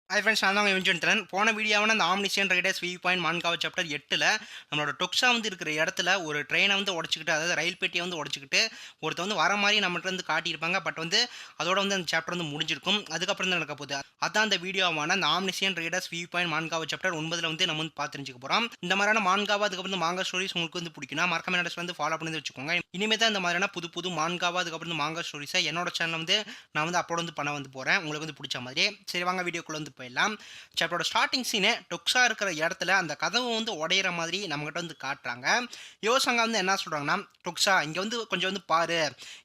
Hi friends, நான் தான் யுவன்ஜென்ட்ரன். போன வீடியோவான அந்த ஆம்னிசியன் Riders view point manga chapter 8ல் நம்மளோட டொக்ஸா வந்து இருக்கிற இடத்துல ஒரு ட்ரெயினை வந்து உடச்சிக்கிட்டு, அதாவது ரயில் பெட்டியை வந்து உடச்சிக்கிட்டு ஒருத்தர் வந்து வர மாதிரி நம்மகிட்ட வந்து காட்டியிருப்பாங்க. பட் வந்து அதோட வந்து அந்த சாப்டர் வந்து முடிஞ்சிருக்கும். அதுக்கப்புறம் தான் நடக்க போகுது. அதான் அந்த வீடியோவான அந்த ஆம்னிசியன் Riders view point manga chapter 9ல் வந்து நம்ம வந்து பார்த்து தெரிஞ்சுக்க போகிறோம். இந்த மாதிரியான மான்காவா அதுக்கப்புறம் மாங்கா ஸ்டோரிஸ் உங்களுக்கு வந்து பிடிக்கும்னா மறக்காம என்னோட வந்து ஃபாலோ பண்ணி வச்சுக்கோங்க. இனிமேல் தான் இந்த மாதிரியான புது புது மான்காவா அதுக்கப்புறம் மாங்கா ஸ்டோரிஸை என்னோட சேனல் வந்து நான் வந்து அப்லோட் வந்து பண்ண வந்து போகிறேன். உங்களுக்கு வந்து பிடிச்ச மாதிரி. சரி, வாங்க வீடியோக்குள்ளே வந்து போயிடலாம். சாப்டரோட ஸ்டார்டிங் சீனே டொக்ஸா இருக்கிற இடத்துல அந்த கதவு வந்து உடையிற மாதிரி நம்மகிட்ட வந்து காட்டுறாங்க. யோசங்க வந்து என்ன சொல்றாங்கன்னா, டொக்ஸா இங்க வந்து கொஞ்சம் வந்து பாரு,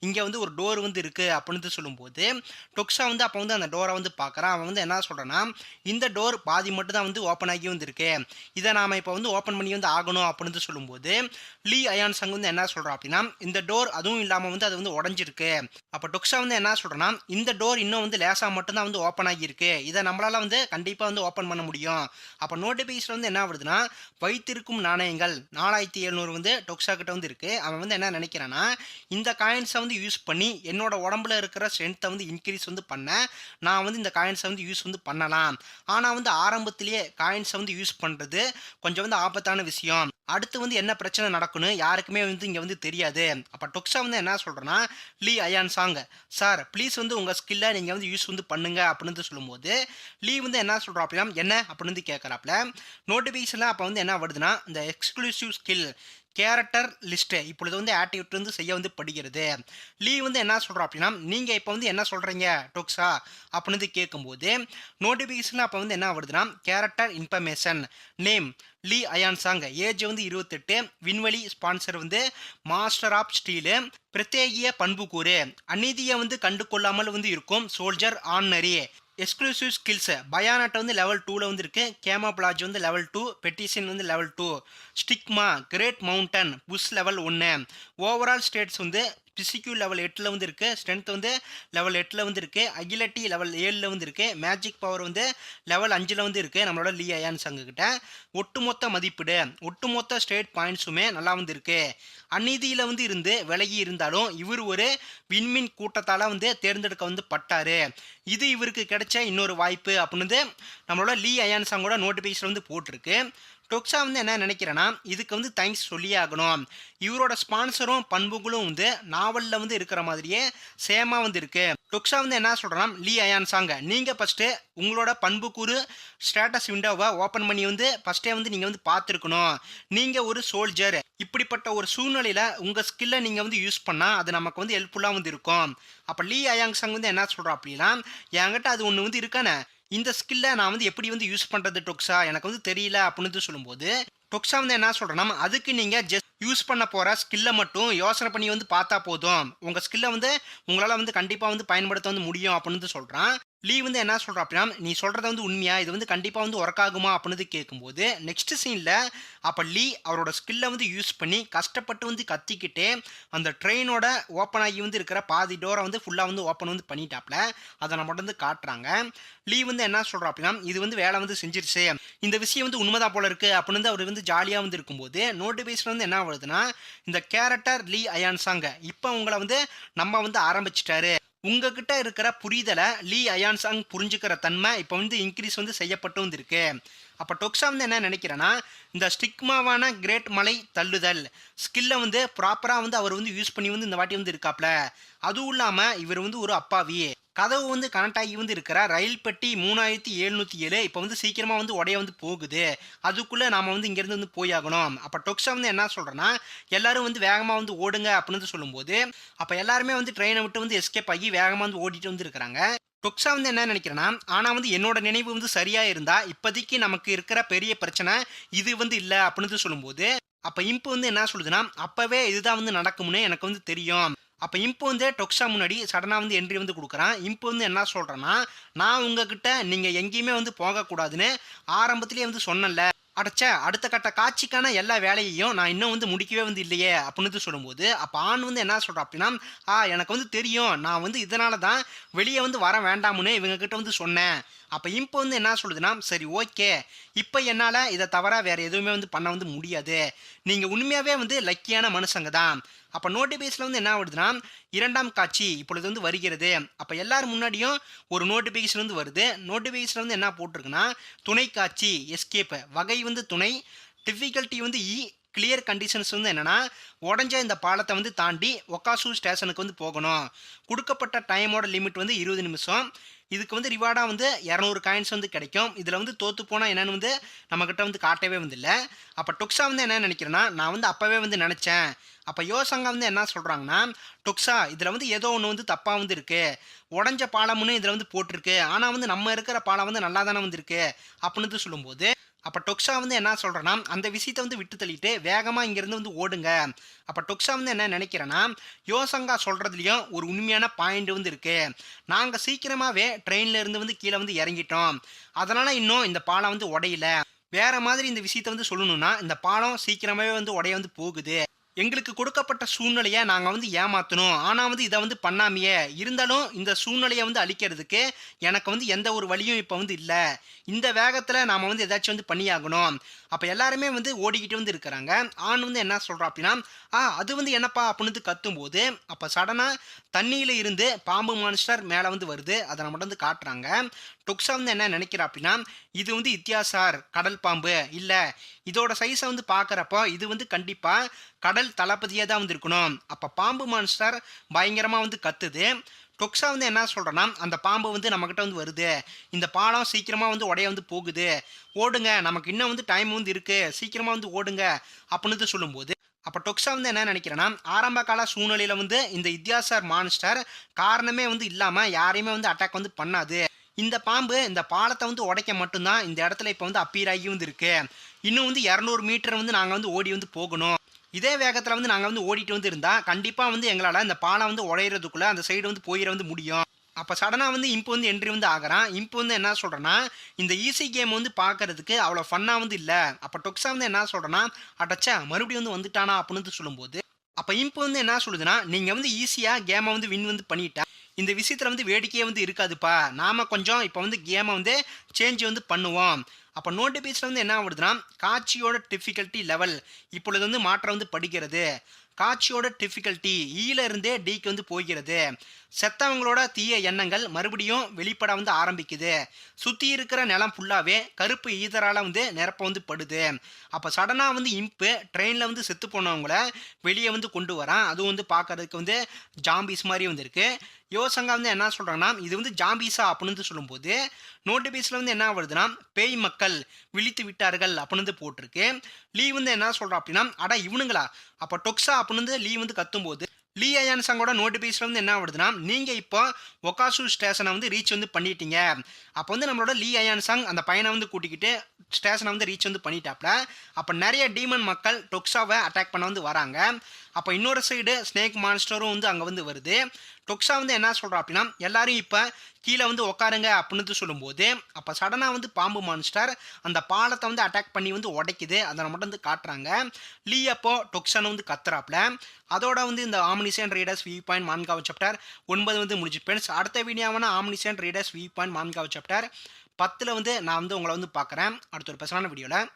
இங்க வந்து ஒரு டோர் வந்து இருக்கு அப்படின்னு சொல்லும்போது, டொக்ஸா வந்து அப்போ வந்து அந்த டோரை வந்து பார்க்குறான். அவன் வந்து என்ன சொல்றான்னா, இந்த டோர் பாதி மட்டும் தான் வந்து ஓப்பன் ஆகி வந்து இருக்கு, இதை நாம இப்போ வந்து ஓப்பன் பண்ணி வந்து ஆகணும் அப்படின்னு சொல்லும்போது, லீ அயான் சங் வந்து என்ன சொல்றான் அப்படின்னா, இந்த டோர் அதுவும் இல்லாமல் வந்து அது வந்து உடஞ்சிருக்கு. அப்போ டொக்ஸா வந்து என்ன சொல்றேன்னா, இந்த டோர் இன்னும் வந்து லேசா மட்டும் தான் வந்து ஓப்பன் ஆகியிருக்கு, இதை நம்மளால வந்து கண்டிப்பாக வந்து ஓப்பன் பண்ண முடியும். அப்போ நோட்டிஃபிகேஷன் வந்து என்ன வருதுன்னா, வைத்திருக்கும் நாணயங்கள் 4700 வந்து டொக்ஸா கிட்ட வந்து இருக்கு. அவன் வந்து என்ன நினைக்கிறான்னா, இந்த காயின்ஸை வந்து யூஸ் பண்ணி என்னோட உடம்புல இருக்கிற ஸ்ட்ரென்த்தை வந்து இன்க்ரீஸ் வந்து பண்ண நான் வந்து இந்த காயின்ஸை வந்து யூஸ் வந்து பண்ணலாம். ஆனால் வந்து ஆரம்பத்திலேயே காயின்ஸை வந்து யூஸ் பண்ணுறது கொஞ்சம் வந்து ஆபத்தான விஷயம். அடுத்து வந்து என்ன பிரச்சனை நடக்குன்னு யாருக்குமே வந்து இங்கே வந்து தெரியாது. அப்போ டொக்ஸா வந்து என்ன சொல்கிறேன்னா, லீ அயான் சாங் சார் ப்ளீஸ் வந்து உங்கள் ஸ்கில்லை நீங்கள் வந்து யூஸ் வந்து பண்ணுங்க அப்படின்னு சொல்லும்போது, லீ வந்து என்ன சொல்கிறா அப்படின்னா, என்ன அப்படின்னு வந்து கேட்குறாப்புல. நோட்டிஃபிகேஷனில் அப்போ வந்து என்ன வருதுன்னா, இந்த எக்ஸ்க்ளூசிவ் ஸ்கில் கேரக்டர் லிஸ்ட்டு இப்பொழுது வந்து ஆக்டிவேட் வந்து செய்ய வந்து படுகிறது. லீ வந்து என்ன சொல்கிறா அப்படின்னா, நீங்கள் இப்போ வந்து என்ன சொல்கிறீங்க டொக்ஸா அப்படின்னு வந்து கேட்கும்போது, நோட்டிஃபிகேஷனில் அப்போ வந்து என்ன வருதுன்னா, கேரக்டர் இன்ஃபர்மேஷன் நேம் லீ அயான் சாங், ஏஜ் வந்து 28, விண்வெளி ஸ்பான்சர் வந்து மாஸ்டர் ஆஃப் ஸ்டீலு, பிரத்யேகிய பண்புக்கூறு அநீதியை வந்து கண்டு கொள்ளாமல் வந்து இருக்கும் soldier ordinary, exclusive skills bayonet வந்து லெவல் 2ல் வந்து இருக்கு, கேமோப்ளாஜ் வந்து லெவல் 2, பெட்டிஷன் வந்து level 2, stigma great mountain push level 1, overall stats வந்து பிசிக்யூ லெவல் 8ல் வந்து இருக்கு, ஸ்ட்ரென்த் வந்து லெவல் 8ல் வந்து இருக்கு, அகிலிட்டி லெவல் 7ல் வந்து இருக்கு, மேஜிக் பவர் வந்து லெவல் 5ல் வந்து இருக்கு நம்மளோட லீ அயான் சங்கு கிட்ட. ஒட்டுமொத்த மதிப்பீடு ஒட்டுமொத்த ஸ்டேட் பாயிண்ட்ஸுமே நல்லா வந்து இருக்கு. அநீதியில் வந்து இருந்து விலகி இருந்தாலும் இவர் ஒரு விண்மீன் கூட்டத்தால் வந்து தேர்ந்தெடுக்க வந்து பட்டாரு, இது இவருக்கு கிடைச்ச இன்னொரு வாய்ப்பு அப்படின்னு வந்து நம்மளோட லீ அயான் சாங்கோட நோட்டிஃபிகேஷன் வந்து போட்டிருக்கு. டொக்ஸா வந்து என்ன நினைக்கிறேன்னா, இதுக்கு வந்து தேங்க்ஸ் சொல்லியே ஆகணும். இவரோட ஸ்பான்சரும் பண்புகளும் வந்து நாவலில் வந்து இருக்கிற மாதிரியே சேமாக வந்து இருக்கு. டொக்ஸா வந்து என்ன சொல்கிறேன்னா, லீ அயான் சாங்க நீங்கள் ஃபஸ்ட்டு உங்களோட பண்புக்கூறு ஸ்டேட்டஸ் விண்டோவை ஓப்பன் பண்ணி வந்து ஃபஸ்ட்டே வந்து நீங்கள் வந்து பார்த்துருக்கணும். நீங்கள் ஒரு சோல்ஜர், இப்படிப்பட்ட ஒரு சூழ்நிலையில் உங்கள் ஸ்கில்லை நீங்கள் வந்து யூஸ் பண்ணால் அது நமக்கு வந்து ஹெல்ப்ஃபுல்லாக வந்து இருக்கும். அப்போ லீ அயாங் சங் வந்து என்ன சொல்கிறா அப்படின்னா, என்கிட்ட அது ஒன்று வந்து இருக்கானே, இந்த ஸ்கில்லை நான் வந்து எப்படி வந்து யூஸ் பண்ணுறது டொக்ஸா எனக்கு வந்து தெரியல அப்படின்னு சொல்லும்போது, டொக்ஸா வந்து என்ன சொல்கிறேன்னா, அதுக்கு நீங்கள் ஜஸ்ட் யூஸ் பண்ண போகிற ஸ்கில்லை மட்டும் யோசனை பண்ணி வந்து பார்த்தா போதும், உங்கள் ஸ்கில்லை வந்து உங்களால் வந்து கண்டிப்பாக வந்து பயன்படுத்த வந்து முடியும் அப்படின்னு சொல்கிறான். லீ வந்து என்ன சொல்கிறா அப்படின்னா, நீ சொல்கிறத வந்து உண்மையா, இது வந்து கண்டிப்பாக வந்து ஒர்க் ஆகுமா அப்படின்னு கேட்கும்போது, நெக்ஸ்ட் சீனில் அப்போ லீ அவரோட ஸ்கில்லை வந்து யூஸ் பண்ணி கஷ்டப்பட்டு வந்து கத்திக்கிட்டே அந்த ட்ரெயினோட ஓப்பன் ஆகி வந்து இருக்கிற பாதி டோரை வந்து ஃபுல்லாக வந்து ஓப்பன் வந்து பண்ணிட்டாப்ல. அதை நம்ம வந்து காட்டுறாங்க. லீ வந்து என்ன சொல்கிறா அப்படின்னா, இது வந்து வேலை வந்து செஞ்சிருச்சு, இந்த விஷயம் வந்து உண்மைதான் போல இருக்கு அப்படின்னு வந்து அவர் வந்து ஜாலியாக வந்து இருக்கும்போது, நோட்டிஃபிகேஷன் வந்து என்ன வருதுன்னா, இந்த கேரக்டர் லீ அயான் சாங் இப்போ உங்களை வந்து நம்ம வந்து ஆரம்பிச்சிட்டாரு, உங்ககிட்ட இருக்கிற புரிதலை லீ அயான் சாங் புரிஞ்சுக்கிற தன்மை இப்போ வந்து இன்க்ரீஸ் வந்து செய்யப்பட்டு வந்திருக்கு. அப்போ டொக்ஸா வந்து என்ன நினைக்கிறேன்னா, இந்த ஸ்டிக்மாவான கிரேட் மலை தள்ளுதல் ஸ்கில்லை வந்து ப்ராப்பராக வந்து அவர் வந்து யூஸ் பண்ணி வந்து இந்த வாட்டி வந்து இருக்காப்ல. அதுவும் இல்லாமல் இவர் வந்து ஒரு அப்பாவி, கதவு வந்து கனெக்ட் ஆகி வந்து இருக்கிற ரயில் பெட்டி 3707 இப்போ வந்து சீக்கிரமாக வந்து உடைய வந்து போகுது, அதுக்குள்ளே நாம் வந்து இங்கேருந்து வந்து போயாகணும். அப்போ டொக்ஸா வந்து என்ன சொல்கிறேன்னா, எல்லாரும் வந்து வேகமாக வந்து ஓடுங்க அப்படின்னு சொல்லும்போது, அப்போ எல்லாருமே வந்து ட்ரெயினை விட்டு வந்து எஸ்கேப் ஆகி வேகமாக வந்து ஓடிட்டு வந்து இருக்கிறாங்க. டொக்ஸா வந்து என்ன நினைக்கிறேன்னா, ஆனால் வந்து என்னோட நினைவு வந்து சரியாக இருந்தால் இப்போதைக்கு நமக்கு இருக்கிற பெரிய பிரச்சனை இது வந்து இல்லை அப்படின்னு சொல்லும்போது, அப்போ இம்பு வந்து என்ன சொல்லுதுன்னா, அப்போவே இதுதான் வந்து நடக்கும்னு எனக்கு வந்து தெரியும். அப்போ இம்பு வந்து டொக்ஸா முன்னாடி சடனாக வந்து என்ட்ரி வந்து கொடுக்குறான். இம்பு வந்து என்ன சொல்கிறேன்னா, நான் உங்ககிட்ட நீங்கள் எங்கேயுமே வந்து போகக்கூடாதுன்னு ஆரம்பத்திலேயே வந்து சொன்னேன்ல, அடச்சே அடுத்த கட்ட காட்சிக்கான எல்லா வேலையையும் நான் இன்னும் வந்து முடிக்கவே வந்து இல்லையே அப்படின்னு சொல்லும்போது, அப்போ ஆண் வந்து என்ன சொல்கிறா அப்படின்னா, எனக்கு வந்து தெரியும், நான் வந்து இதனால தான் வெளியே வந்து வர வேண்டாம்னு இவங்க கிட்ட வந்து சொன்னேன், அப்போ இம்ப் வந்து என்ன சொல்லுதுன்னா, சரி ஓகே, இப்போ என்னால் இதை தவிர வேறு எதுவுமே வந்து பண்ண வந்து முடியாது. நீங்கள் உண்மையாகவே வந்து லக்கியான மனுஷங்க தான். அப்போ நோட்டிஃபிகேஷனில் வந்து என்ன வருதுன்னா, 2ஆம் காட்சி இப்பொழுது வந்து வருகிறது. அப்போ எல்லாரும் முன்னாடியும் ஒரு நோட்டிஃபிகேஷன் வந்து வருது. நோட்டிஃபிகேஷன் வந்து என்ன போட்டிருக்குன்னா, துணை காட்சி எஸ்கேப் வகை வந்து துணை, டிஃபிகல்ட்டி வந்து கிளியர் கண்டிஷன்ஸ் வந்து என்னன்னா, உடஞ்ச இந்த பாலத்தை வந்து தாண்டி ஒக்காசு ஸ்டேஷனுக்கு வந்து போகணும். கொடுக்கப்பட்ட டைமோட லிமிட் வந்து 20 நிமிஷம். இதுக்கு வந்து ரிவார்டாக வந்து 200 காயின்ஸ் வந்து கிடைக்கும். இதில் வந்து தோற்று போனால் என்னென்னு வந்து நம்மக்கிட்ட வந்து காட்டவே வந்து இல்லை. அப்போ டொக்ஸா வந்து என்ன நினைக்கிறேன்னா, நான் வந்து அப்போவே வந்து நினச்சேன். அப்போ யோசங்கா வந்து என்ன சொல்கிறாங்கன்னா, டொக்ஸா இதில் வந்து ஏதோ ஒன்று வந்து தப்பாக வந்து இருக்குது. உடஞ்ச பாலம்னு இதில் வந்து போட்டிருக்கு. ஆனால் வந்து நம்ம இருக்கிற பாலம் வந்து நல்லா தானே வந்து இருக்குது அப்படின்னு சொல்லும்போது, அப்போ டொக்ஸா வந்து என்ன சொல்கிறேன்னா, அந்த விஷயத்தை வந்து விட்டு தள்ளிட்டு வேகமாக இங்கேருந்து வந்து ஓடுங்க. அப்போ டொக்ஸா வந்து என்ன நினைக்கிறேன்னா, யோசங்கா சொல்கிறதுலையும் ஒரு உண்மையான பாயிண்ட் வந்து இருக்குது. நாங்கள் சீக்கிரமாகவே ட்ரெயினில் இருந்து வந்து கீழே வந்து இறங்கிட்டோம். அதனால் இன்னும் இந்த பாலம் வந்து உடையல. வேற மாதிரி இந்த விஷயத்தை வந்து சொல்லணும்னா, இந்த பாலம் சீக்கிரமாகவே வந்து உடைய வந்து போகுது. எங்களுக்கு கொடுக்கப்பட்ட சூழ்நிலையை நாங்கள் வந்து ஏமாற்றணும். ஆனால் வந்து இதை வந்து பண்ணாமையே இருந்தாலும் இந்த சூழ்நிலையை வந்து அழிக்கிறதுக்கு எனக்கு வந்து எந்த ஒரு வழியும் இப்போ வந்து இல்லை. இந்த வேகத்தில் நாம் வந்து ஏதாச்சும் வந்து பண்ணியாகணும். அப்போ எல்லாருமே வந்து ஓடிக்கிட்டு வந்து இருக்கிறாங்க. ஆண் வந்து என்ன சொல்கிறா அப்படின்னா, அது வந்து என்னப்பா அப்படின்னு கத்தும்போது, அப்போ சடனாக தண்ணியில் இருந்து பாம்பு மான்ஸ்டர் மேலே வந்து வருது. அதை நம்ம வந்து காட்டுறாங்க. டொக்ஸா வந்து என்ன நினைக்கிறா அப்படின்னா, இது வந்து இத்தியாசார் கடல் பாம்பு இல்லை, இதோட சைஸை வந்து பார்க்குறப்போ இது வந்து கண்டிப்பாக கடல் தளபதியாக தான் வந்து இருக்கணும். அப்போ பாம்பு மான்ஸ்டர் பயங்கரமாக வந்து கத்துது. டொக்ஸா வந்து என்ன சொல்கிறேன்னா, அந்த பாம்பு வந்து நம்மக்கிட்ட வந்து வருது. இந்த பாலம் சீக்கிரமாக வந்து உடைய வந்து போகுது. ஓடுங்க, நமக்கு இன்னும் வந்து டைம் வந்து இருக்குது, சீக்கிரமாக வந்து ஓடுங்க அப்படின்னு சொல்லும்போது, அப்போ டொக்ஸா வந்து என்ன நினைக்கிறேன்னா, ஆரம்ப கால சூழ்நிலையில் வந்து இந்த இத்தியாசார் மான்ஸ்டர் காரணமே வந்து இல்லாமல் யாரையுமே வந்து அட்டாக் வந்து பண்ணாது. இந்த பாம்பு இந்த பாலத்தை வந்து உடைக்க மட்டும்தான் இந்த இடத்துல இப்போ வந்து அப்பீர் ஆகி வந்து இருக்கு. இன்னும் வந்து 200 மீட்டர் வந்து நாங்கள் வந்து ஓடி வந்து போகணும். இதே வேகத்தில் வந்து நாங்கள் வந்து ஓடிட்டு வந்து இருந்தால் கண்டிப்பாக வந்து எங்களால் இந்த பாலம் வந்து உடையிறதுக்குள்ளே அந்த சைடு வந்து போயிட வந்து முடியும். அப்போ சடனாக வந்து இம்ப் வந்து என்ட்ரி வந்து ஆகிறான். இம்ப் வந்து என்ன சொல்கிறேன்னா, இந்த ஈஸி கேம் வந்து பார்க்கறதுக்கு அவ்வளோ ஃபன்னாக வந்து இல்லை. அப்போ டொக்ஸா வந்து என்ன சொல்கிறேன்னா, அடச்சா மறுபடியும் வந்து வந்துட்டானா அப்படின்னு சொல்லும்போது, அப்போ இம்ப் வந்து என்ன சொல்லுதுன்னா, நீங்கள் வந்து ஈஸியாக கேமை வந்து வின் வந்து பண்ணிட்டா இந்த விஷயத்தில் வந்து வேடிக்கையே வந்து இருக்காதுப்பா. நாம் கொஞ்சம் இப்போ வந்து கேமை வந்து சேஞ்ச் வந்து பண்ணுவோம். அப்போ நோட்டிஃபிகேஷன் வந்து என்ன ஆகுதுன்னா, காட்சியோட டிஃபிகல்ட்டி லெவல் இப்பொழுது வந்து மாற்றம் வந்து படிக்கிறது. காட்சியோட டிஃபிகல்ட்டி ஈல இருந்தே டிக்கு வந்து போகிறது. செத்தவங்களோட தீய எண்ணங்கள் மறுபடியும் வெளிப்பட வந்து ஆரம்பிக்குது. சுற்றி இருக்கிற நிலம் ஃபுல்லாகவே கருப்பு ஈதரால் வந்து நிரப்ப வந்து படுது. அப்போ சடனாக வந்து இம்ப்பு ட்ரெயினில் வந்து செத்து போனவங்கள வெளியே வந்து கொண்டு வரான். அதுவும் வந்து பார்க்கறதுக்கு வந்து ஜாம்பிஸ் மாதிரி வந்து இருக்கு. யோசங்கா வந்து என்ன சொல்கிறாங்கன்னா, இது வந்து ஜாம்பிஸா அப்படின்னு சொல்லும்போது, நோட்டிஃபிகேஷனில் வந்து என்ன வருதுன்னா, பேய் மக்கள் விழித்து விட்டார்கள் அப்படின்னு போட்டிருக்கு. லீ வந்து என்ன சொல்கிறா அப்படின்னா, அடா இவனுங்களா, அப்போ டொக்ஸா அப்படின்னு லீ வந்து கத்தும்போது, லீ அயான்சங்கோட நோட்டிஃபிகேஷன் வந்து என்ன வருதுன்னா, நீங்கள் இப்போ ஒகாசு ஸ்டேஷனை வந்து ரீச் வந்து பண்ணிட்டீங்க. அப்போ வந்து நம்மளோட லீ அயான்சங் அந்த பையனை வந்து கூட்டிக்கிட்டு ஸ்டேஷனை வந்து ரீச் வந்து பண்ணிட்டாப்ல. அப்போ நிறைய டீமன் மக்கள் டொக்ஸாவை அட்டாக் பண்ண வந்து வராங்க. அப்போ இன்னொரு சைடு ஸ்னேக் மான்ஸ்டரும் வந்து அங்கே வந்து வருது. டொக்ஸா வந்து என்ன சொல்கிறா அப்படின்னா, எல்லாரும் இப்போ கீழே வந்து உட்காருங்க அப்படின்னு சொல்லும்போது, அப்போ சடனாக வந்து பாம்பு மான்ஸ்டர் அந்த பாலத்தை வந்து அட்டாக் பண்ணி வந்து உடைக்குது. அதை மட்டும் வந்து காட்டுறாங்க. லீ அப்போ டொக்ஸானை வந்து கத்துறாப்ல. அதோட வந்து இந்த omniscient reader's view point manga chapter 9 வந்து முடிஞ்சு ஃப்ரெண்ட்ஸ். அடுத்த வீடியோவான omniscient reader's view point manga chapter 10 வந்து நான் வந்து உங்களை வந்து பார்க்குறேன் அடுத்த ஒரு ஸ்பெஷலான வீடியோவில்.